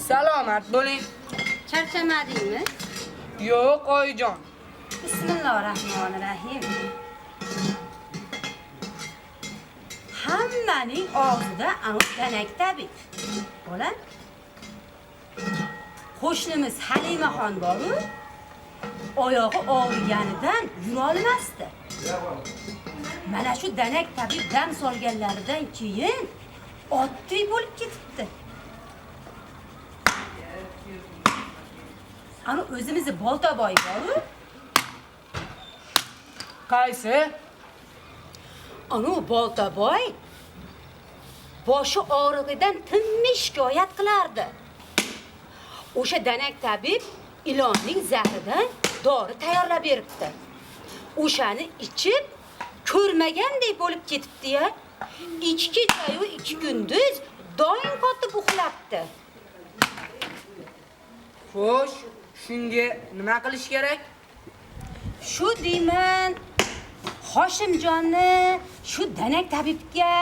Salomat bo'ling. Charchamadingmi? Yo'q, oyijon. Bismillahirrohmanirrohim. Hammaning og'zida danak tabib. Bola. Qo'shnimiz Halimaxon boru oyog'i og'riganidan yura olmasdi. Mana shu danak tabib dam solganlaridan keyin otdek bo'lib ketibdi. Ana o'zimizni Boltaboy boru. Qaysi? Ana Boltaboy boshi og'rig'idan tinmay shikoyat qilardi. O'sha danak tabib ilonning zahridan dori tayyorlab beribdi. O'shani ichib ko'rmagandek bo'lib ketibdi-ya. 2 kecha-yu 2 kunduz doim qotib uxlabdi. Xo'sh, shunga nima qilish kerak? Shu deyman, Hoshimjonni shu danak tabibga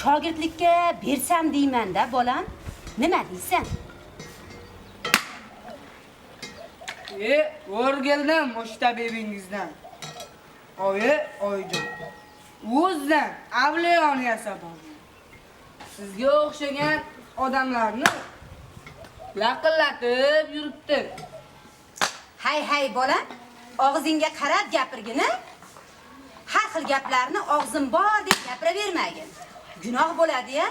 shogirdlikka bersam deyman-da, bolam. Nima deysan? O'rgildim o'sha tabibingizdan. Oyijon. O'zidan avliyoni yasab olgan. Sizga o'xshagan odamlarni laqillatib yuribdi. Hay bolam, og'zingga qarab gapirgin-a. Har xil gaplarni og'zim bor deb gapiravermagin. Gunoh bo'ladi-ya.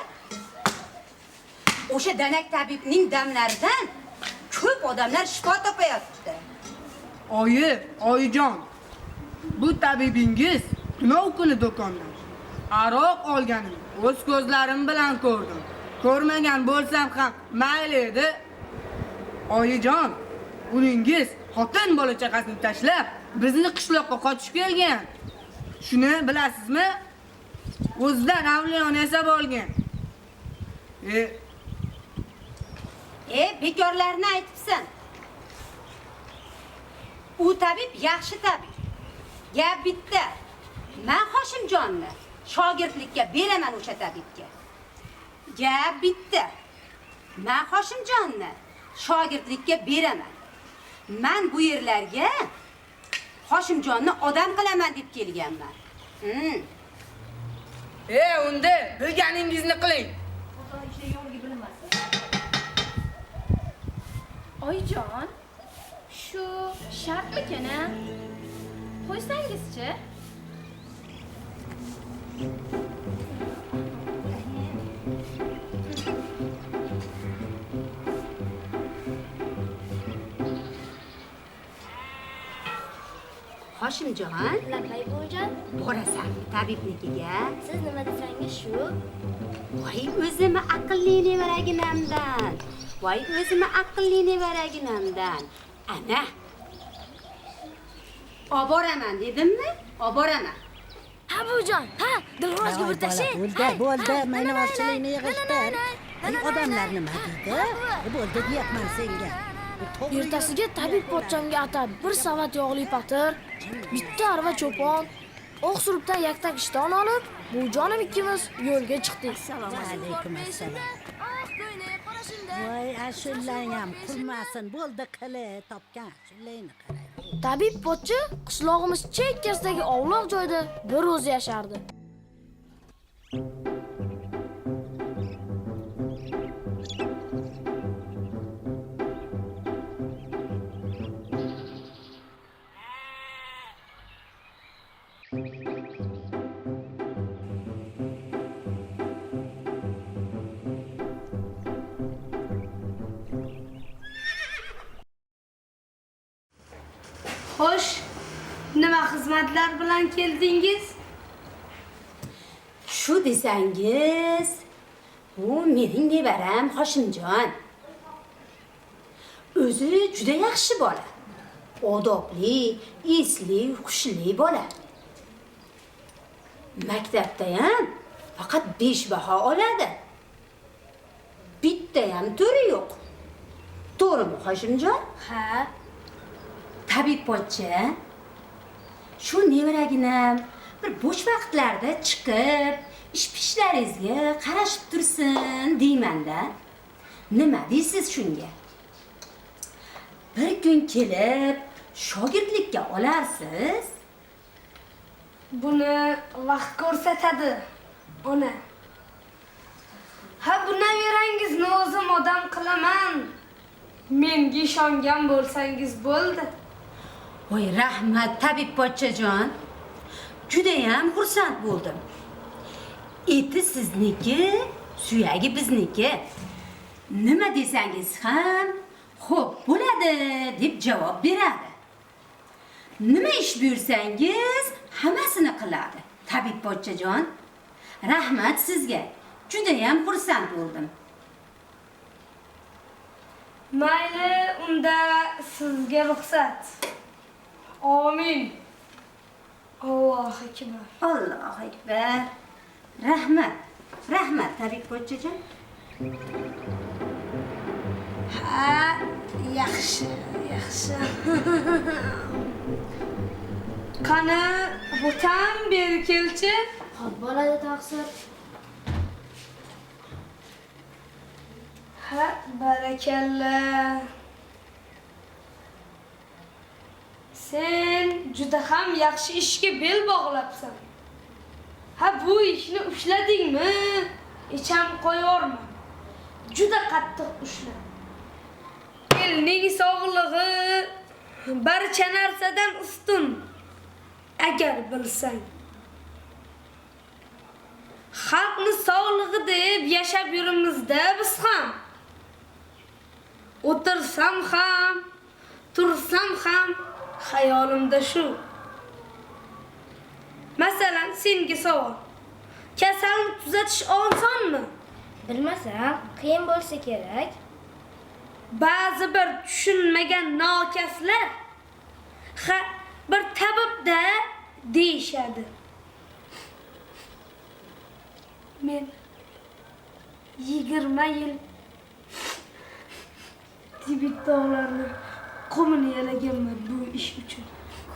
O'sha danak tabibning damlaridan ko'p odamlar shifo topayapti. Oyijon. Bu tabibingiz tunov kuni do'kondan aroq olganini o'z ko'zlarim bilan ko'rdim. Ko'rmagan bo'lsam ham mayli edi. Oyijon, uningiz xotin bola chaqasini tashlab bizni qishloqqa qochib kelgan. Shuni bilasizmi? O'zidan avliyoni yasab olgan. Bekorlarni aytibsan. U tabib yaxshi tabib. Gap bitta. Men Hoshimjonni shogirdlikka beraman o'sha tabibga. Gap bitta. Men Hoshimjonni shogirdlikka beraman. Men bu yerlarga Hoshimjonni odam qilaman deb kelganman. Unda bilganingizni qiling. Oyijon, shu shartmikana? Qo'ysangizchi? Hoshimjon, Labay buvijon. borasan tabibnikiga. Siz nima desangiz shu? Voy o'zimni aqlli nevaraginamdan. Voy o'zimni aqlli nevaraginamdan. Ana. Oboraman dedimmi? Oboraman. Ha buvijon, ha, Dilrozga bir tashay. Bo'ldi, meni ochlig'ini yig'ishtir. Odamlar nima deydi? Bo'ldi deyapman senga. Ertasiga tabib pochchamga atab bir savat yog'li patir, bitta arva cho'pon, oq surubdan yaktak ishton olib, buvijonim ikkimiz yo'lga chiqdik. Assalomu alaykum. Assalom. Voy, ashullang ham qurmasin. Bo'ldi qili topgan ashulangni qarang. Tabib pochcha qishlog'imiz chekkasidagi ovloq joyda bir o'zi yashardi. Xo'sh, nima xizmatlar bilan keldingiz? Shu desangiz, bu mening nevaram Hoshimjon. O'zi juda yaxshi bola. Odobli, esli, xushli bola. Maktabda ham faqat 5 baho oladi. Bitta ham to'ri yo'q. To'g'rimi Hoshimjon? Ha, Tabib pochcha, shu nevaraginam bir bo'sh vaqtlarda chiqib, ish-pishlaringizga qarashib tursin deymanda. Nima deysiz shunga? Bir kun kelib shogirdlikka olarsiz. buni vaqt ko'rsatadi, ona. Ha, bunaverangizni o'zim odam qilaman. Menga ishongan bo'lsangiz bo'ldi. Voy rahmat tabib pochchajon. Juda ham xursand bo'ldim. Eti sizniki, suyagi bizniki. Nima desangiz ham, xo'p bo'ladi deb javob beradi. Nima ish buyursangiz, hammasini qiladi. Tabib pochchajon, rahmat sizga. Juda ham xursand bo'ldim. Mayli, unda sizga ruxsat. Amin. Allohu akbar. Allohu akbar. Rahmat. Rahmat tabib pochchajon. Ha, yaxshi, yaxshi. Qani, butam beri kelchi. Xo'p, bo'ladi taqsir. Ha, barakalla. Sen juda ham yaxshi ishga bel bog'labsan. Ha, bu ishni ushladingmi? Icham qo'yorman. Juda qattiq ushla. Elning sog'lig'i barcha narsadan ustun. Agar bilsang. Xalqni sog'lig'i deb yashab yurimizda biz ham. O'tirsam ham, tursam ham xayolimda shu. Masalan, senga savol. Kasalni tuzatish osonmi? Bilmasam, qiyin bo'lsa kerak. Ba'zi bir tushunmagan nokaslar ha bir tabibda deyishadi. Men 20 yil Tibet tog'larini qumini yalaganman bu ish uchun.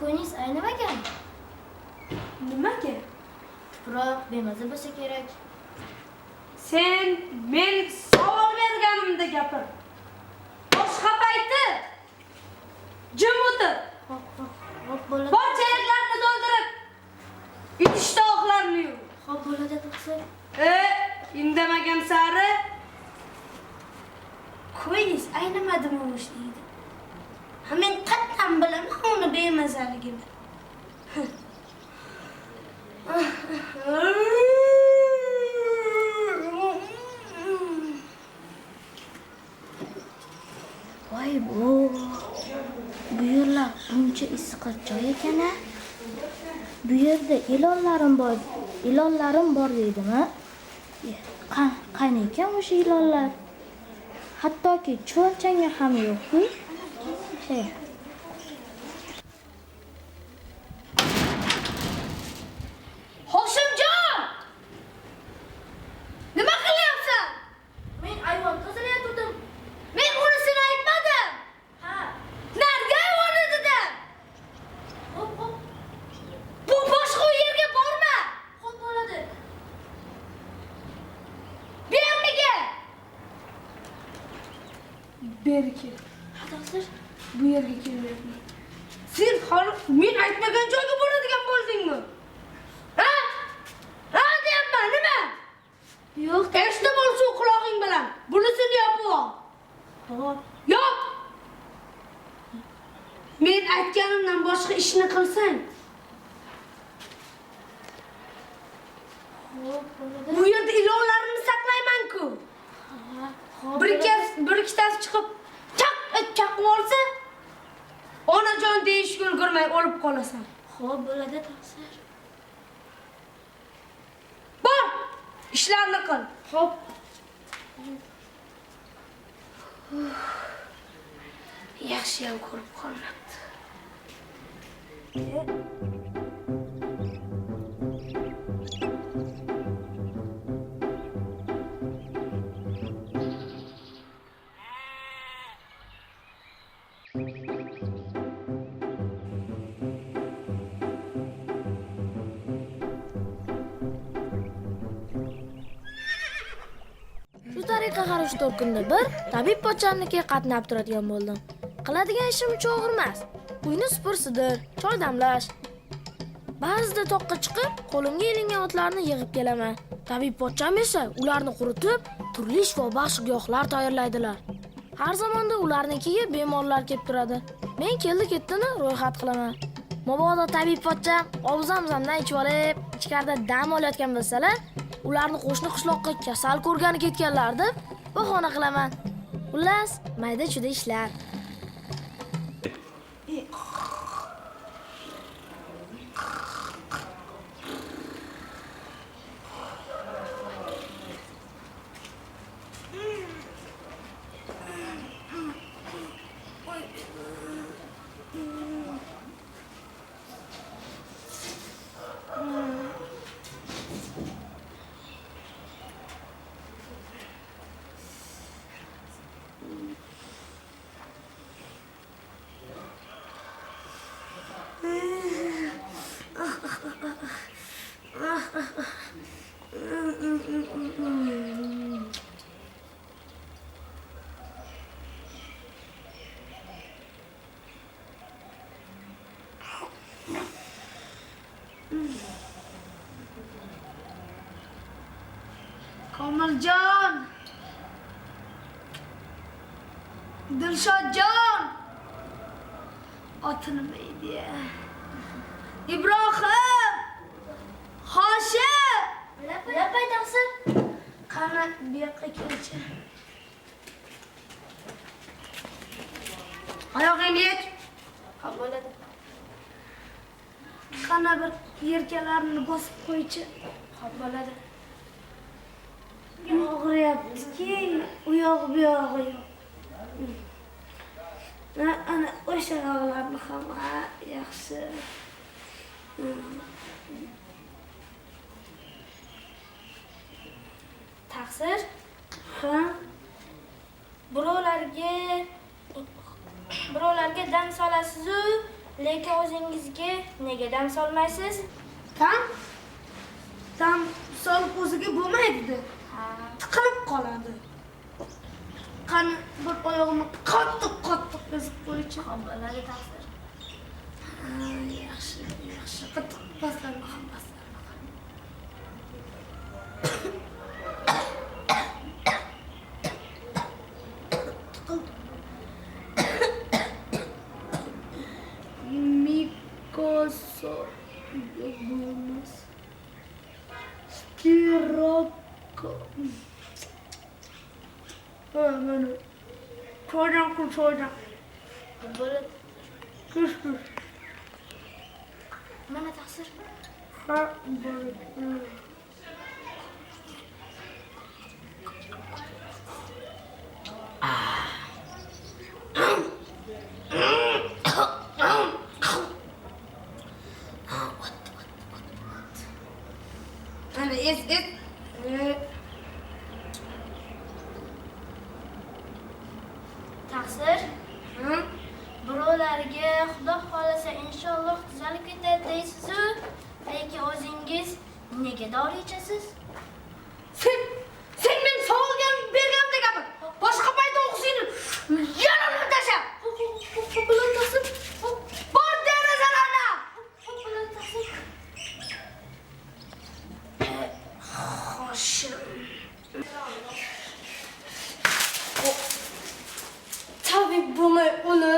Ko'nglingiz aynimagan? Nimaga? Tuproq bemaza bo'lsa kerak. Sen men savol berganimda gapir. Boshqa payti jim o'tir. Xo'p bo'ladi. Bor chayaklarni to'ldirib, idish-tovoqlarni yuv. Xo'p bo'ladi taqsir. Indamagan sari Ko'nglingiz aynimadimi o'sh deydi. Ha, men qattan bilaman uni bemazaligini. Voy bu yerlar buncha issiq joy ekan-a? Bu yerda ilonlarim bor deydimi? Qani ekan o'sha ilonlar? Hattoki cho'lchanga ham yo'q-ku. Hoshimjon! Nima qilyapsan? Men ayvon tozalayotgandim. Men unisini aytmadim. Ha, Narga ayvonni dedim. hop. Bu boshqa yerga borma. Xo'p bo'ladi. Bu yerga kel. Beri kel. Ha, taqsir. Bu yerga kelmayapman. Sen hali men aytmagan joyga boradigan bo'ldingmi? Ha? Ha deyapman, nima? Yo'q, Eshitib ol shu quloqing bilan. Bunisini yopib ol. hop. Yop! Men aytganimdan boshqa ishni qilsang, bu yerda ilonlarni saqlayman-ku. Bir ikkitasi chiqib, chaqib olsa, onajon deyishga ulgurmay o'lib qolasan. Xo'p, bo'ladi taqsir. Bor, ishlarni qil. Xo'p. Yaxshiyam ko'rib qolmabdi. Shu tariqa har 3-4 kunda bir tabib pochchamnikiga qatnab turadigan bo'ldim. Qiladigan ishim cho'g'ir emas. Uyni supursidir, choy damlash. Ba'zida toqqa chiqib, qo'limga ilingan otlarni yig'ib kelaman. Tabib pochcham esa ularni quritib, turli shifobaxsh giyohlar tayyorlaydilar. Har zamonda ularnikiga bemorlar kelib turadi. Men keldi-ketdini ro'yxat qilaman. Mabodo tabib pochcham obzamzamdan ichib olib, ichkarida dam olayotgan bo'lsalar, ularni qo'shni qishloqqa kasal ko'rgani ketganlar deb bahona qilaman. Xullas, mayda-chuda ishlar. Komiljon! Dilshodjon! Oti nima edi? Ibrohim! Hoshim! Lapay taqsir. Qani bu yoqqa kelchi. Oyog'ingni yech. Xo'p, bo'ladi. Qani bir yelkalarini bosib qo'ychi. Xo'p, bo'ladi. Og'riyapti-ki, u yog'i bu yog'i yo'q. Ana o'sha yog'larni ham yaxshi. Taqsir. Ha? Birovlarga dam solasiz-ku, lekin o'zingizga nega dam solmaysiz? Dam solib o'ziga bo'lmaydi. Tiqilib qoladi. Qani bir oyog'imni qattiq bosib qo'ychi. Xo'p, bo'ladi taqsir. Yaxshi. Qattiq boslarni ham Mikoso bo'lmas. Stiroko. Mana. Cho'ydan. Bo'ladi. Kush. Mana taqsir. Ha, bo'ladi. Ana es. Taqsir. Birovlarga Xudo xolasa inshaalloh tuzalib ketadi deysiz-ku, lekin o'zingiz nega dori ichasiz? Sen men savolga berganimda gapir. Boshqa payt o'qishingni yana tashlab. Bilan taqsir. Borda bo'lmay uni